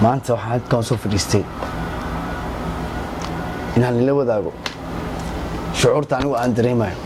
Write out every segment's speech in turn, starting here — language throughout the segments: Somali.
maanta waxaan ka soo fadhiistay inaan la wadaago shucuurta anigu aan dareemayo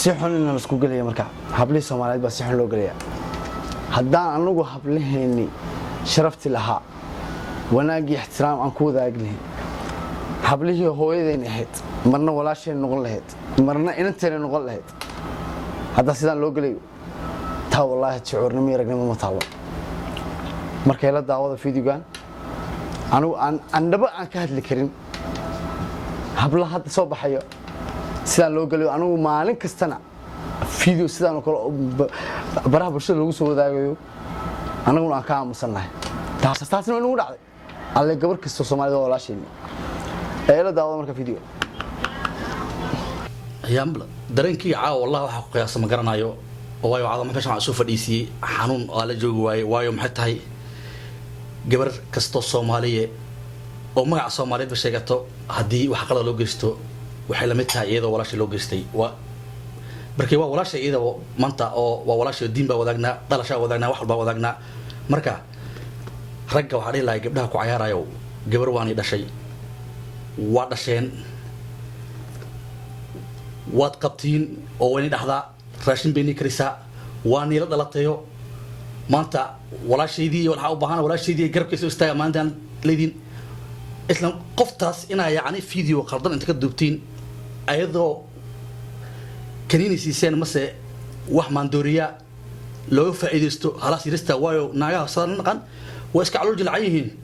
si xun in la isku galiyo marka habli Soomaaliyeed baa si xun loo galiya haddaan anagu hablaheeni sharafti lahaa wanaag iyo ixtiraam aan ku wadaagnahay hablihii hooyadeen ahayd marna walaasheen noqon lahayd marna inanteen noqon lahayd hadda sidaan loo galiyo taa wallahi shucuurnimo iyo ragnimo ma taalo markay la daawado fiidiyogan anigu aan ka hadli karin hablaha hadda soo baxayo sidaan loo galiyo anigu maalin kastana video sidaan kale baraha bulshada lagu soo wadaagayo anigu aan ka aamusanahay taasna inuu dhacday alle gabar kasta Soomaaliyeed oo walaasheen la daawado marka video ayamla dareenkii caawa wallahi waxa ku qiyaas ma garanayo oo waayo caadama meesha soo fadhiisiyay xanuun oo la joogo waayo maxay tahay gabar kasta Soomaaliyeed oo magaca Soomaaliyeed ba sheegato hadii wax qalad loo geysto waxay la mid tahay iyadoo walaashay loo geystay markii waa walaashay iyadoo maanta oo waa walaashay diin baa wadaagna dhalashaa wadaagna wax walba wadaagna marka ragga waxa dhilay gabdhaha ku ciyaarayo gabar waani dhashay waa dhasheen waad qabtiin oo wani dhaxda raashin beeni karisa waani la dhalatayo maanta walaashaydii waxa u baahan walaashaydii garabkiisa istaaga maanta leedin isla qoftaas inaa yaani video qaldan inta ka duubtiin ayadoo kaniini siiseen mase wax maandooriya loo faa'iideysto halas yirista waayo naagaha sadan waa iska calool jilcayihiin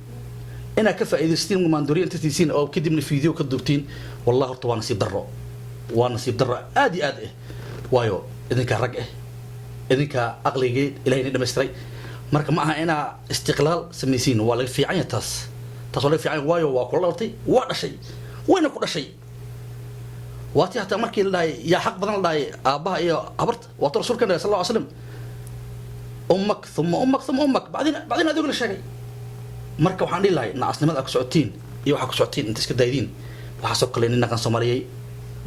ina ka faa'iideystiin maandooriya inta siiseen oo kadibna video ka duubtiin wallahi horta waa nasiib darro aad iyo aad waayo idinka rag idinka aqliga ilaahay dhameystiray marka ma aha ina istiqlaal sameeysiin waa laga fiican yahay taas wala fiican waayo waa kula dhaltay waa dhashay wayna ku dhashay waati hata markii la ya xaq badan la aabaha iyo abarta waa rasuulka sallallahu alayhi wasallam ummak baadina adigu la sheegay marka waxaan dhihi lahay naasnimada ku socotiin iyo waxa ku socotiin inta iska daaydiin waxa soo kale ninka Soomaaliyeed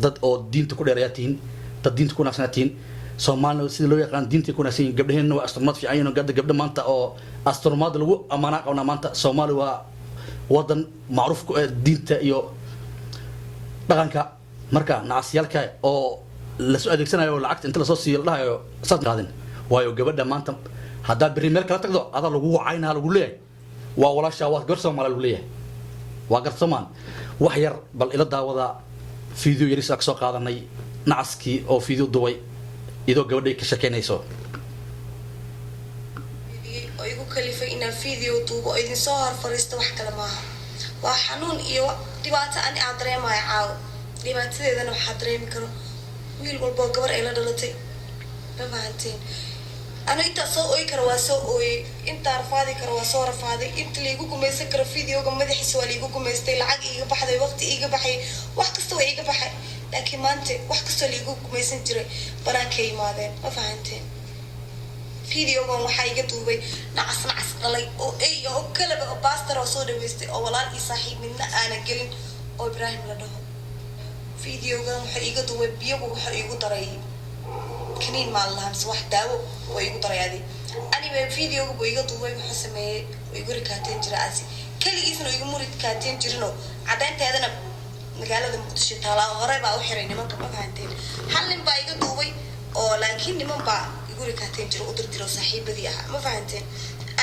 dad oo diinta ku dheerayaatiin dad diinta ku naasnaatiin Soomaaliyeed sida loo yaqaan diinta ku naaseen gabdhaheena waa asturmad fiican oo gabdha maanta oo asturmad lagu amaana qowna maanta Soomaaliya waa wadan macruuf ku diinta iyo dhaqanka marka naasiyalka oo la soo adeegsanayo lacagta inta la soo siiyo dhahayo sad qaadin waayo gabadha maanta hadaa bari meel kala tagdo ada lagu wacayna lagu leeyahay waa walaasha waa gar Soomaali lagu leeyahay waa gar Soomaali wax yar bal ila daawada video yar soo qaadanay naaski oo video duway idoo gabadhay ka shakeynayso igu kalifay in video duubo idin soo hor fariisto wax kale ma aha waa xanuun iyo dhibaato aan dareemayo caaw dhibaatadeedana waxa dareemi karo wiil walba gabar ay la dhalatay babaanteen ana inta soo ooy karo waa soo ooy inta rafaadi karo waa soo rafaaday inta liigu gumaysan karo videoga madaxiisa waa liigu gumaystay lacag iiga baxday waqti iiga baxay wax kasta waa iiga baxay laakiin maanta wax kasta liigu gumaysan jiray banaanka imaadeen babaanteen videogan waxa iga duubay nacas qalay oo ay oo kala ba pastor oo soo dhaweystay oo walaalkii saaxiib midna aana gelin oo Ibrahim la dhaho videogan waxa iga duubay biyagu waxa igu daray kaniin maallahan wax daawo oo igu daray aniga videoga buu iga duubay waxa sameeyay oo igu rikaateen jiraasi kaligiisna igu murid kaateen jirino cadaynteedana magaalada Muqdisho taala hore baa u xiray nimanka ma fahanteen halin baa iga duubay oo laakiin niman baa guri ka teen jiro u dirtiro saaxiibadii ah ma fahanteen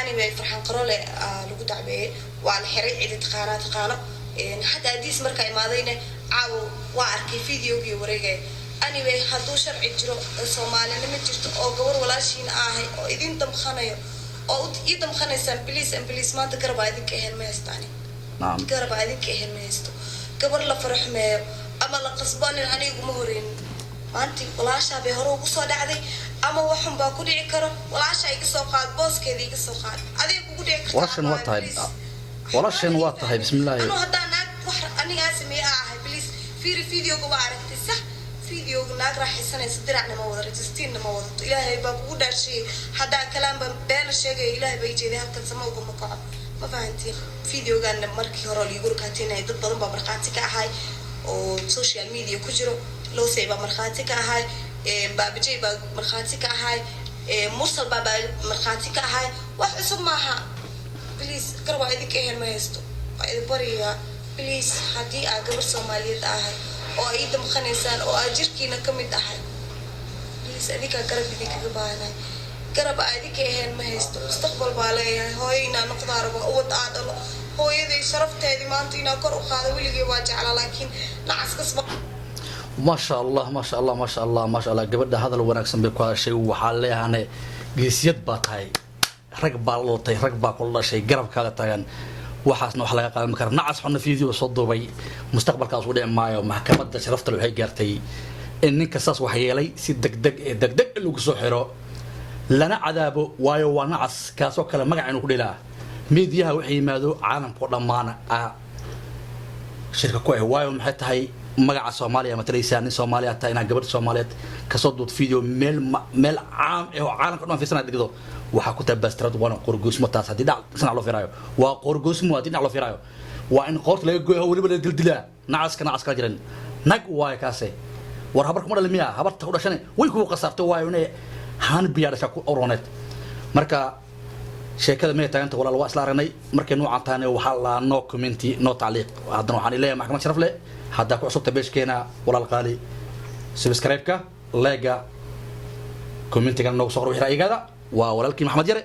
anyway farxan qarole lagu dacbeeyay waa la xiray cid taqaano حتى أديس مركا إمادينه عاو واركي فيديو وريجي anyway hadduu sharci jiro Soomaaliya ma jirto oo gabar walaashiin ahay oo idin damkhanayo oo ii damkhanaysaan please maanta garba idinka ahayn ma haystaan garba idinka ahayn ma haysto gabar la faraxmeeyo ama la qasbaanin anigu ma horeyn maanta walaasha bay hore ugu soo dhacday ama waxan baa ku dhici karo walaasha iga soo qaad booskeedii iga soo qaad adiga kugu dhici kartaa walaashan waa tahay bismillaah anoo hadaan wax aniga sameeyo ahay please video ku aragtay sax فيديو ناقرا حسنا صدرنا ما ودا رجستين ما ودا إلهي بقول دارشي حدا كلام بين الشيء إلهي بيجي ذهب كان سموه مقعد ما فهمتي فيديو كان مركي هرالي يقول كاتينا يضد ضرب برقاتك هاي وسوشيال ميديا كجرو لو سيبا مرخاتك هاي بابجي مرخاتك هاي مرسل بابا مرخاتك هاي وحسب معها بليز قربوا هذيك إيه ما يستو بريا بليز حدي أقبر سوماليات هاي oo ay damkhanaysan oo ajirkiina kamid ahay please adika garab idinka gabaanay garab adika ahayn ma haysto mustaqbal baa leeyahay hooyina noqdaarba wad aadalo hooyaday sharafteedii maanta ina kor u qaado wiligii waa jeclaa laakiin nacas kasba ما شاء الله gabadha hadal wanaagsan bay ku hadashay waxa leeyahay geesiyad baa tahay rag baa lootay rag baa ku dhashay garabkaaga tagan waxaasna wax laga qaadan karo nacas xonna video soo duubay mustaqbalkaas u dhicin maayo maxkamadda sharafta waxay gaartay in ninka saas wax yeelay si degdeg lagu soo xiro lana cadaabo waayo waa nacas kaasoo kale magac inuu ku dhilaa meediyaha waxay yimaado caalamka dhammaana shirka ku ah waayo maxay tahay magaca Soomaaliya mataleysa nin Soomaaliya ta ina gabadh Soomaaliyeed ka soo duud video meel caam ee caalamka dhan fiirsana digdo waxa ku tabaastirad wana qorgoosmo taas hadii dhac sana loo firaayo waa qorgoosmo hadii dhac loo firaayo waa in qoort laga gooyo waliba la dildilaa nacas ka jiran nag waay kaase war habar kuma dhalmiya habarta u dhashanay way ku qasartay waayo inay haan biyaadasha ku oroneed marka sheekada meey taaganta walaal waa isla aragnay markay noocan taane waxa la no commenti no taaliq haddana waxaan ilaahay maxkamad sharaf leh hadda ku cusubta beeshkeena walaal qaali subscribe-ka like-ga commentiga noo soo qor wixii raayigada waa walaalkii Maxamed Yare